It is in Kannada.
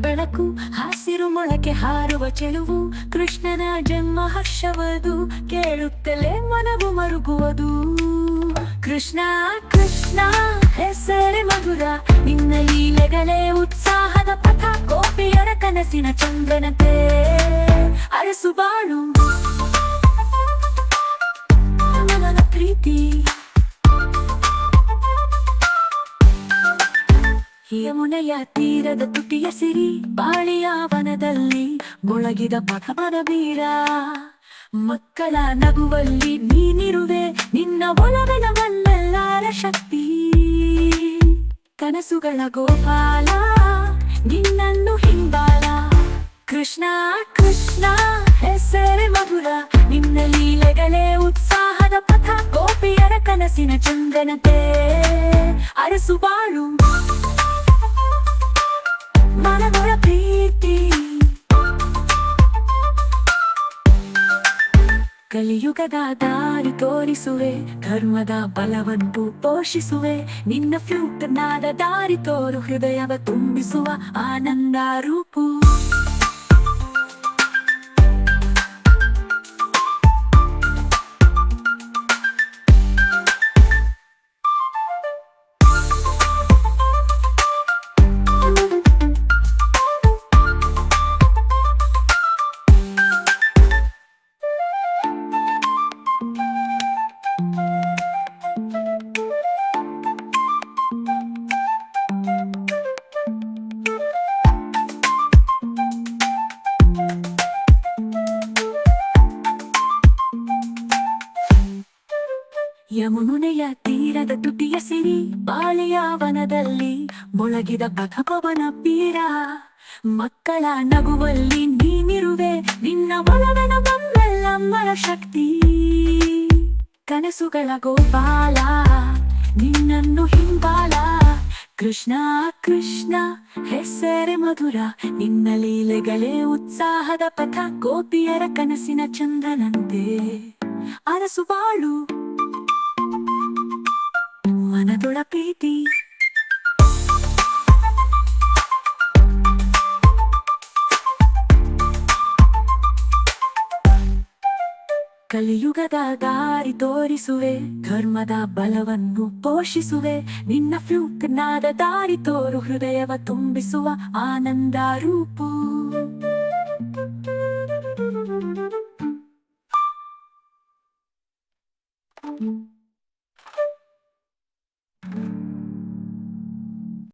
ಬೆಳಕು, ಹಸಿರು ಮೊಳಕೆ ಹಾರುವ ಚೆಲುವು, ಕೃಷ್ಣನ ಜನ್ಮ ಹರ್ಷವದು, ಕೇಳುತ್ತಲೇ ಮನವು ಮರುಗುವುದು. ಕೃಷ್ಣ ಕೃಷ್ಣ ಹೆಸರೇ ಮಧುರ, ನಿನ್ನ ಲೀಲೆಗಳೇ ಉತ್ಸಾಹದ ಪಥ, ಗೋಪಿಯರ ಕನಸಿನ ಚಂದ್ರನತೆ ಅರಸು ಬಾಳು ನನ್ನ ಪ್ರೀತಿ. ಯಮುನೆಯ ತೀರದ ತುಟಿಯ ಸಿರಿ, ಬಾಳಿಯ ವನದಲ್ಲಿ ಮೊಳಗಿದ ಪಥಮದ ಬೀರ, ಮಕ್ಕಳ ನಗುವಲ್ಲಿ ನೀನಿರುವೆ, ನಿನ್ನ ಒಲವಿನವನ್ನೆಲ್ಲರ ಶಕ್ತಿ. ಕನಸುಗಳ ಗೋಪಾಲ, ನಿನ್ನನ್ನು ಹಿಂಬಾಲ. ಕೃಷ್ಣ ಕೃಷ್ಣ ಹೆಸರೇ ಮಧುರ, ನಿನ್ನ ಲೀಲೆಗಳೇ ಉತ್ಸಾಹದ ಪಥ, ಗೋಪಿಯರ ಕನಸಿನ ಚಂದ್ರನತೆ ಅರಸು ಬಾಳು ಮನಗಳ ಪ್ರೀತಿ. ಕಲಿಯುಗದ ದಾರಿ ತೋರಿಸುವೆ, ಧರ್ಮದ ಬಲವನ್ನು ಪೋಷಿಸುವೆ, ನಿನ್ನ ಫ್ಲೂಟ್ ನಾದ ದಾರಿ ತೋರು, ಹೃದಯವ ತುಂಬಿಸುವ ಆನಂದ ರೂಪು. ಯಮುನೆಯ ತೀರದ ತುಟಿಯ ಸಿರಿ, ಬಾಳಿಯ ವನದಲ್ಲಿ ಮೊಳಗಿದ ಪಥಪವನ ಬೀರ, ಮಕ್ಕಳ ನಗುವಲ್ಲಿ ನೀನಿರುವೆ, ನಿನ್ನ ಒಲವಿನ ಬಮ್ಮೆಲ್ಲಮ್ಮರ ಶಕ್ತಿ. ಕನಸುಗಳ ಗೋಪಾಲ, ನಿನ್ನನ್ನು ಹಿಂಬಾಲ. ಕೃಷ್ಣ ಕೃಷ್ಣ ಹೆಸರೇ ಮಧುರ, ನಿನ್ನ ಲೀಲೆಗಳೇ ಉತ್ಸಾಹದ ಪಥ, ಗೋಪಿಯರ ಕನಸಿನ ಚಂದ್ರನಂತೆ ಅರಸು ಬಾಳು ಮನದೊಳ ಪ್ರೀತಿ. ಕಲಿಯುಗದ ದಾರಿ ತೋರಿಸುವೆ, ಧರ್ಮದ ಬಲವನ್ನು ಪೋಷಿಸುವೆ, ನಿನ್ನ ಫ್ಲೂಟ್ ನಾದ ದಾರಿ ತೋರು, ಹೃದಯವ ತುಂಬಿಸುವ ಆನಂದ ರೂಪು.